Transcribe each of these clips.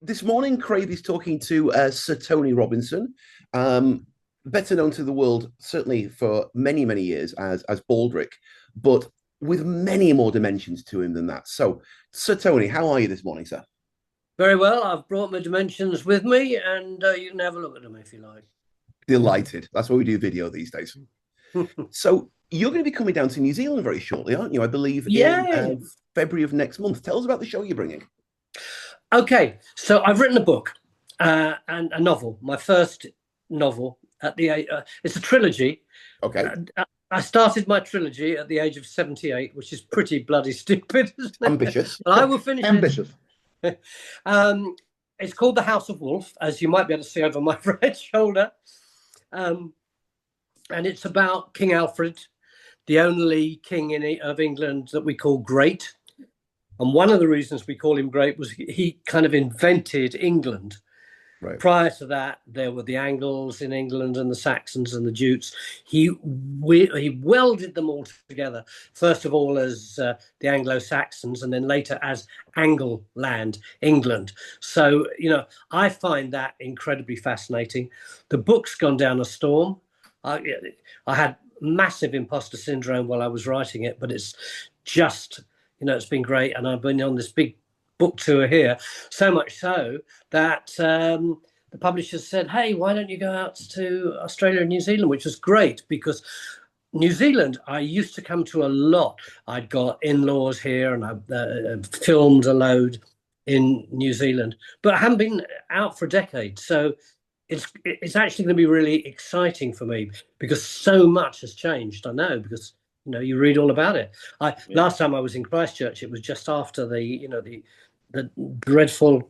This morning, Crave is talking to Sir Tony Robinson, better known to the world certainly for many, many years as Baldric, but with many more dimensions to him than that. So, Sir Tony, how are you this morning, sir? Very well. I've brought my dimensions with me, and you can have a look at them if you like. Delighted. That's why we do video these days. So, you're going to be coming down to New Zealand very shortly, aren't you? I believe in Yeah. February of next month. Tell us about the show you're bringing. Okay. So I've written a book and a novel. My first novel at the it's a trilogy. Okay. I started my trilogy at the age of 78, which is pretty bloody stupid, isn't it? Ambitious. But I will finish Ambitious. it. It's called The House of Wolf, as you might be able to see over my right shoulder. And it's about King Alfred, the only king of England that we call great. And one of the reasons we call him great was he kind of invented England. Right. Prior to that, there were the Angles in England and the Saxons and the Jutes. He welded them all together, first of all as the Anglo-Saxons and then later as Angleland, England. So, I find that incredibly fascinating. The book's gone down a storm. I had massive imposter syndrome while I was writing it, but it's just, it's been great. And I've been on this big book tour here, so much so that the publishers said, hey, why don't you go out to Australia and New Zealand, which was great because New Zealand I used to come to a lot. I'd got in-laws here and I filmed a load in New Zealand, but I haven't been out for a decade. So it's actually going to be really exciting for me because so much has changed. I know because you read all about it. Last time I was in Christchurch, it was just after the dreadful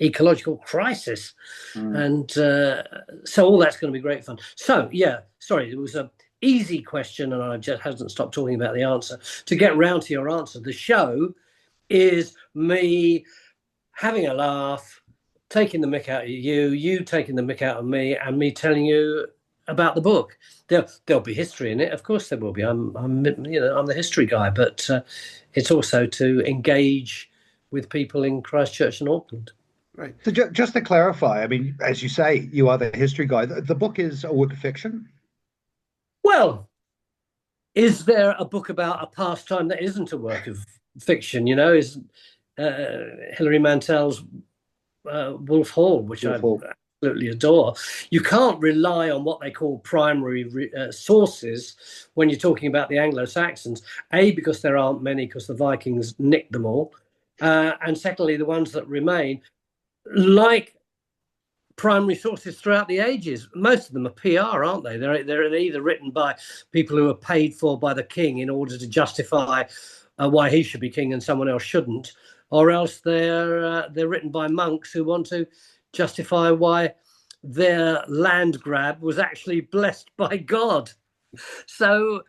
ecological crisis, and so all that's going to be great fun. So sorry, it was a easy question, and I just hasn't stopped talking about the answer. To get round to your answer, the show is me having a laugh, taking the mick out of you taking the mick out of me, and me telling you about the book. There'll be history in it, of course there will be. I'm the history guy, but it's also to engage with people in Christchurch and Auckland. Right. So just to clarify, I mean, as you say, you are the history guy. The book is a work of fiction? Well, is there a book about a pastime that isn't a work of fiction? Is Hilary Mantel's Wolf Hall, which I absolutely adore. You can't rely on what they call primary sources when you're talking about the Anglo-Saxons, because there aren't many, because the Vikings nicked them all, and secondly, the ones that remain, like primary sources throughout the ages, most of them are PR, aren't they? They're either written by people who are paid for by the king in order to justify why he should be king and someone else shouldn't, or else they're written by monks who want to justify why their land grab was actually blessed by God. So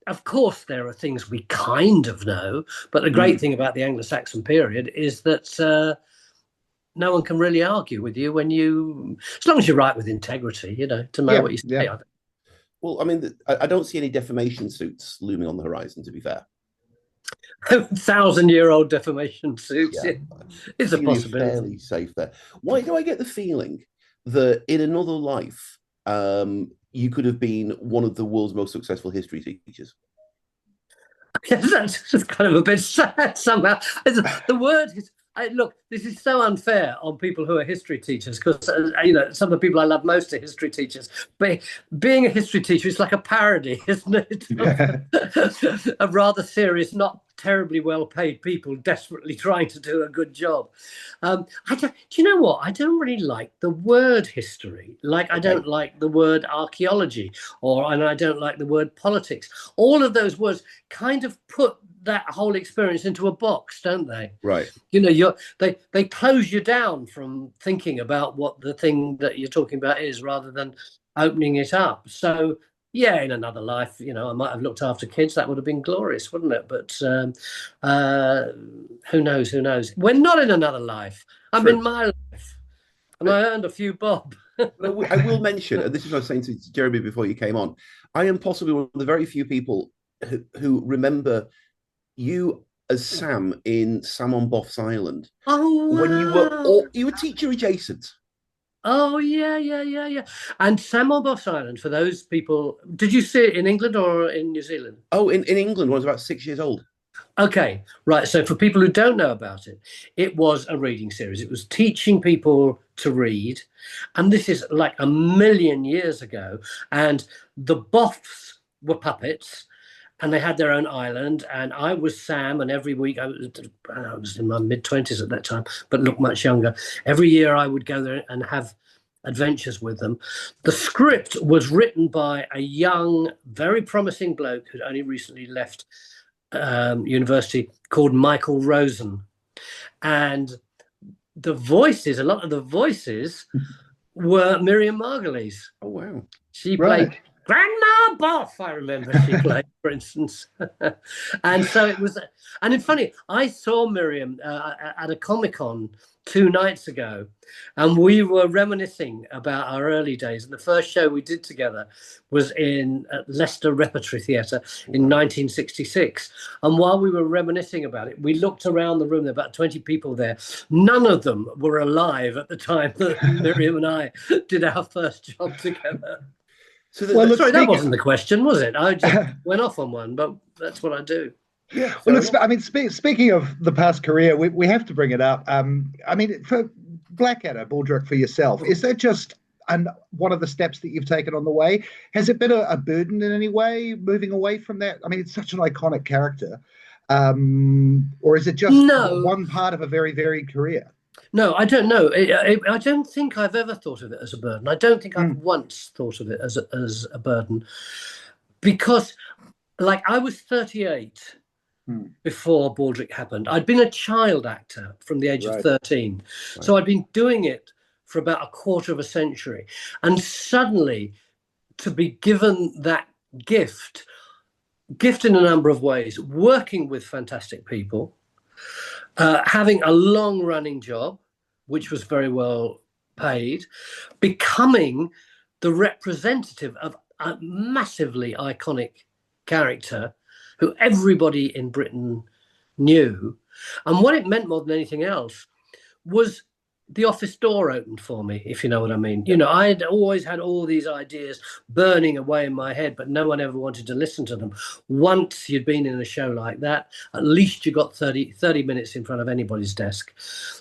of course there are things we kind of know, but the great thing about the Anglo-Saxon period is that no one can really argue with you as long as you write with integrity, to know what you say. Yeah. Well, I mean, I don't see any defamation suits looming on the horizon, to be fair. 1,000-year-old defamation suits. Yeah. It's a possibility. Fairly safe there. Why do I get the feeling that in another life, you could have been one of the world's most successful history teachers? That's kind of a bit sad somehow. The word is. Look, this is so unfair on people who are history teachers because, some of the people I love most are history teachers. But being a history teacher is like a parody, isn't it? A rather serious, not terribly well-paid people desperately trying to do a good job. Do you know what? I don't really like the word history. I don't like the word archaeology, and I don't like the word politics. All of those words kind of put that whole experience into a box, don't they? Right. They close you down from thinking about what the thing that you're talking about is, rather than opening it up. So in another life, I might have looked after kids. That would have been glorious, wouldn't it? But who knows? We're not in another life. I'm in my life, and I earned a few bob. I will mention, and this is what I was saying to Jeremy before you came on, I am possibly one of the very few people who remember you as Sam in Sam on Boff's Island Oh, when wow. you were teacher adjacent. Oh, yeah, yeah, yeah, yeah. And Sam on Boss Island, for those people, did you see it in England or in New Zealand? Oh, in England, when I was about 6 years old. Okay, right. So for people who don't know about it, it was a reading series. It was teaching people to read. And this is like a million years ago. And the Boffs were puppets and they had their own island. And I was Sam. And every week, I was in my mid-20s at that time, but looked much younger. Every year I would go there and have adventures with them. The script was written by a young, very promising bloke who'd only recently left university, called Michael Rosen. And the voices, a lot of the voices were Miriam Margolyes. Oh, wow. She played Grandma Boff, I remember she played, for instance. And so it was, and it's funny, I saw Miriam at a Comic-Con 2 nights ago, and we were reminiscing about our early days. And the first show we did together was in Leicester Repertory Theatre in 1966. And while we were reminiscing about it, we looked around the room. There were about 20 people there. None of them were alive at the time that Miriam and I did our first job together. So sorry, that wasn't the question, was it? I just went off on one, but that's what I do. Yeah. Well, look, I mean, speaking of the past career, we have to bring it up. I mean, for Blackadder, Baldrick, for yourself, is that just one of the steps that you've taken on the way? Has it been a burden in any way, moving away from that? I mean, it's such an iconic character. Or is it just one part of a very varied career? No, I don't know. I don't think I've ever thought of it as a burden. I don't think I've once thought of it as a burden, because, like, I was 38 before Baldrick happened. I'd been a child actor from the age of 13. Right. So I'd been doing it for about a quarter of a century. And suddenly, to be given that gift in a number of ways, working with fantastic people, having a long-running job, which was very well paid, becoming the representative of a massively iconic character who everybody in Britain knew. And what it meant more than anything else was the office door opened for me, if you know what I mean. You know, I had always had all these ideas burning away in my head, but no one ever wanted to listen to them. Once you'd been in a show like that, at least you got 30 minutes in front of anybody's desk.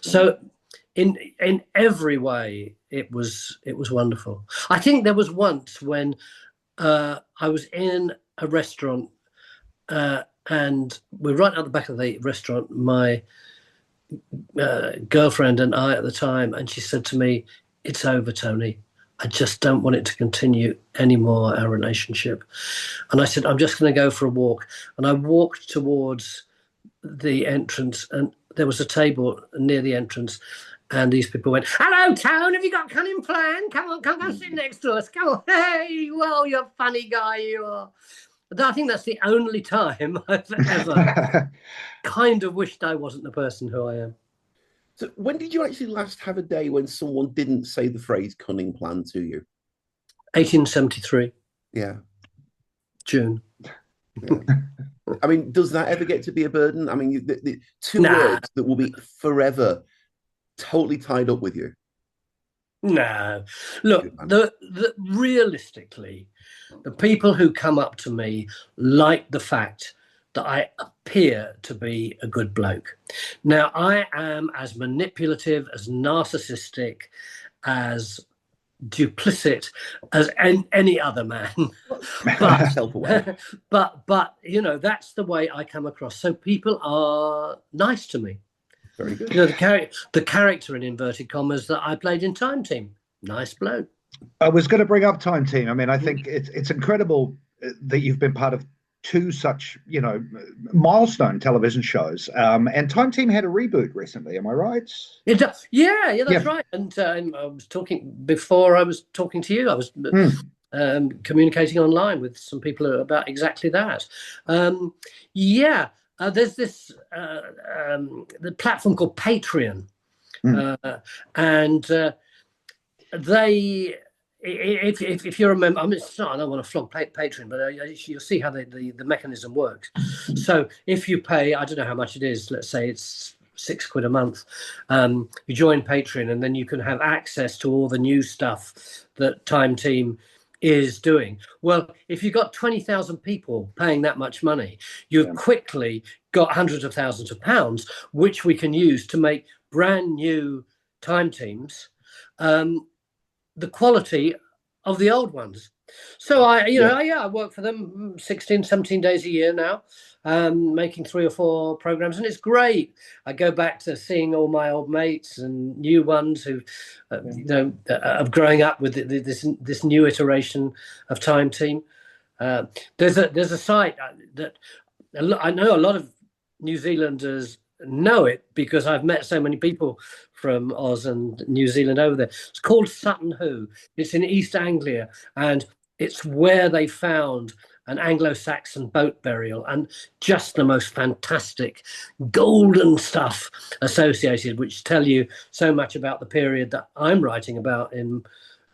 So in every way, it was wonderful. I think there was once when I was in a restaurant and we're right at the back of the restaurant, my girlfriend and I at the time, and she said to me, "It's over, Tony. I just don't want it to continue anymore, our relationship." And I said, "I'm just going to go for a walk." And I walked towards the entrance, and there was a table near the entrance, and these people went, "Hello, Tone, have you got cunning plan? Come on, come sit next to us. Come on. Hey, well, you're a funny guy, you are." I think that's the only time I've ever kind of wished I wasn't the person who I am. So when did you actually last have a day when someone didn't say the phrase cunning plan to you? 1873. Yeah. June. Yeah. I mean, does that ever get to be a burden? I mean, the two words that will be forever totally tied up with you. No. Look, realistically, the people who come up to me like the fact that I appear to be a good bloke. Now, I am as manipulative, as narcissistic, as duplicit as any other man. but you know, that's the way I come across. So people are nice to me. Very good. You know, the character in inverted commas that I played in Time Team, nice bloke. I was going to bring up Time Team. I mean, I think it's incredible that you've been part of 2 such, you know, milestone television shows. And Time Team had a reboot recently. Am I right? Yeah, that's right. And I was talking before I was talking to you. I was communicating online with some people about exactly that. There's this the platform called Patreon, and they if you remember, I mean, I don't want to flog Patreon, but you'll see how the mechanism works. So if you pay, I don't know how much it is, let's say it's £6 a month, you join Patreon, and then you can have access to all the new stuff that Time Team is doing. Well, if you've got 20,000 people paying that much money, you've quickly got hundreds of thousands of pounds, which we can use to make brand new Time Teams, the quality of the old ones. So I work for them 16, 17 days a year now, making 3 or 4 programs, and it's great. I go back to seeing all my old mates and new ones who, of growing up with this new iteration of Time Team. There's a site that I know a lot of New Zealanders know it, because I've met so many people from Oz and New Zealand over there. It's called Sutton Hoo. It's in East Anglia, and it's where they found an Anglo-Saxon boat burial, and just the most fantastic golden stuff associated, which tell you so much about the period that I'm writing about in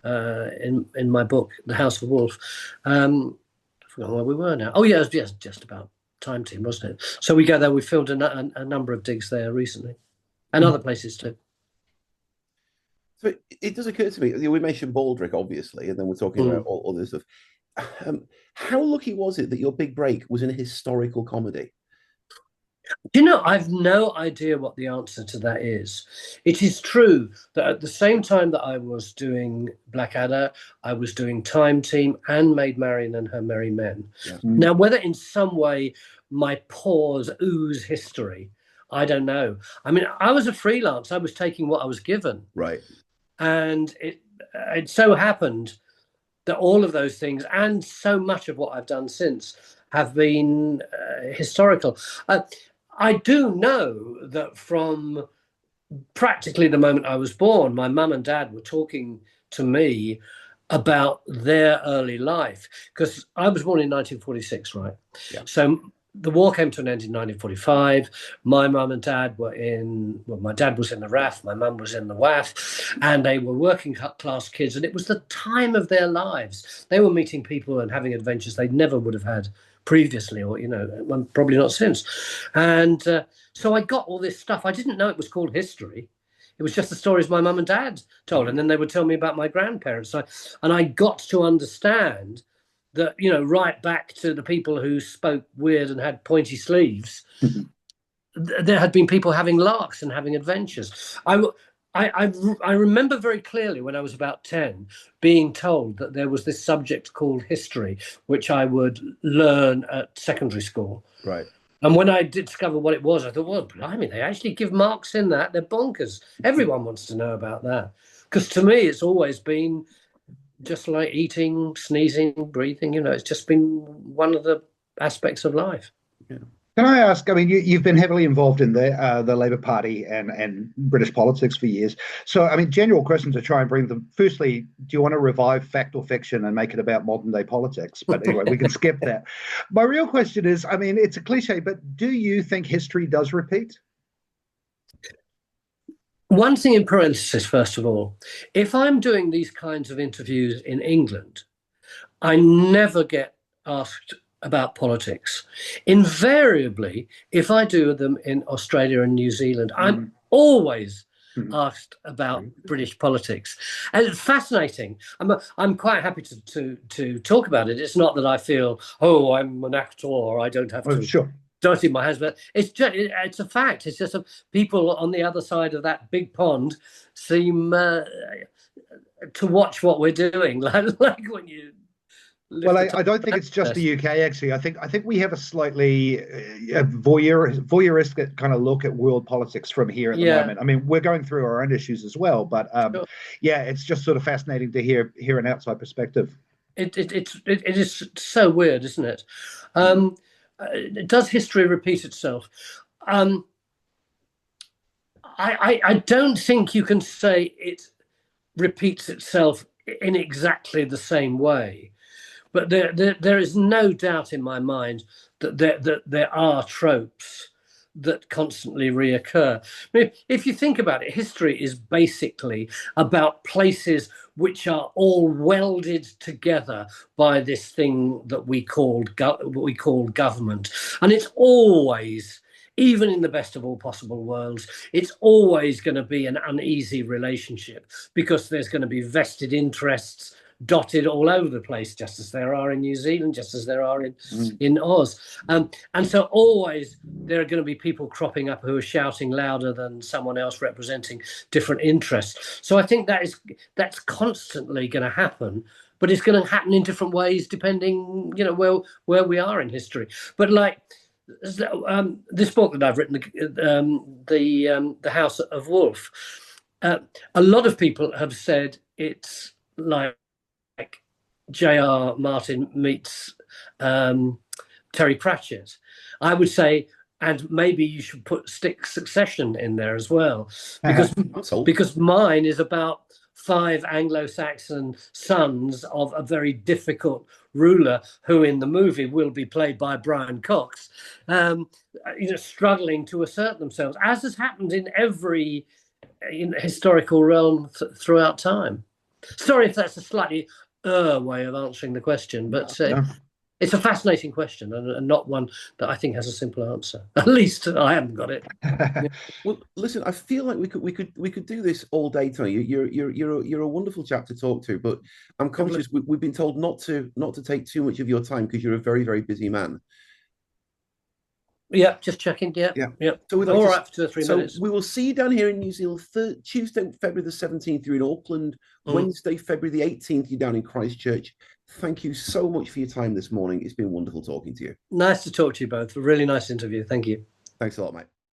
my book, The House of Wolf. I forgot where we were now. Oh yeah, it was just about Time Team, wasn't it? So we go there. We filmed a number of digs there recently, and other places too. So it does occur to me, we mentioned Baldrick, obviously, and then we're talking about all this stuff. How lucky was it that your big break was in a historical comedy? I've no idea what the answer to that is. It is true that at the same time that I was doing Blackadder, I was doing Time Team and Maid Marian and Her Merry Men. Yeah. Now, whether in some way my pores ooze history, I don't know. I mean, I was a freelance. I was taking what I was given. Right. And it so happened that all of those things, and so much of what I've done since, have been historical. I do know that from practically the moment I was born, my mum and dad were talking to me about their early life, because I was born in 1946, right? Yeah. So the war came to an end in 1945. My mum and dad were my dad was in the RAF, my mum was in the WAF, and they were working class kids, and it was the time of their lives. They were meeting people and having adventures they never would have had previously, or probably not since. And so I got all this stuff. I didn't know it was called history. It was just the stories my mum and dad told, and then they would tell me about my grandparents. And I got to understand that, right back to the people who spoke weird and had pointy sleeves, there had been people having larks and having adventures. I remember very clearly when I was about 10 being told that there was this subject called history, which I would learn at secondary school. Right. And when I did discover what it was, I thought, well, blimey, they actually give marks in that. They're bonkers. Everyone wants to know about that. Because to me, it's always been just like eating, sneezing, breathing. It's just been one of the aspects of life. Yeah. Can I ask, I mean, you've been heavily involved in the Labour Party and British politics for years. So, I mean, general question to try and bring them. Firstly, do you want to revive fact or fiction and make it about modern day politics? But anyway, we can skip that. My real question is, I mean, it's a cliche, but do you think history does repeat? One thing in parenthesis, first of all, if I'm doing these kinds of interviews in England, I never get asked about politics. Invariably, if I do them in Australia and New Zealand, I'm always asked about British politics. And it's fascinating. I'm quite happy to talk about it. It's not that I feel, I'm an actor, or I don't have to dirty my hands, but it's a fact. It's just people on the other side of that big pond seem to watch what we're doing, like when you. Well, I don't think it's just the UK, actually. I think we have a slightly voyeuristic kind of look at world politics from here at the moment. I mean, we're going through our own issues as well, but it's just sort of fascinating to hear an outside perspective. It is so weird, isn't it? Does history repeat itself? I don't think you can say it repeats itself in exactly the same way. But there is no doubt in my mind that there are tropes that constantly reoccur. I mean, if you think about it, history is basically about places which are all welded together by this thing that we call government, and it's always, even in the best of all possible worlds, it's always going to be an uneasy relationship, because there's going to be vested interests dotted all over the place, just as there are in New Zealand, just as there are in Oz. And so always there are going to be people cropping up who are shouting louder than someone else representing different interests. So I think that's constantly going to happen, but it's going to happen in different ways depending, where we are in history. But like this book that I've written, the House of Wolf, a lot of people have said it's like J.R. Martin meets Terry Pratchett. I would say, and maybe you should stick Succession in there as well, because mine is about 5 Anglo-Saxon sons of a very difficult ruler, who in the movie will be played by Brian Cox, struggling to assert themselves, as has happened in every historical realm throughout time. Sorry if that's a slightly way of answering the question, but it's a fascinating question, and not one that I think has a simple answer. At least I haven't got it. Well, listen, I feel like we could do this all day, Tony. You're a wonderful chap to talk to, but I'm conscious we've been told not to take too much of your time, because you're a very, very busy man. Yeah, just checking. Yeah. So we'd all right for 2 or 3 minutes. We will see you down here in New Zealand Tuesday, February the 17th. You're in Auckland. Wednesday, February the 18th. You're down in Christchurch. Thank you so much for your time this morning. It's been wonderful talking to you. Nice to talk to you both. A really nice interview. Thank you. Thanks a lot, mate.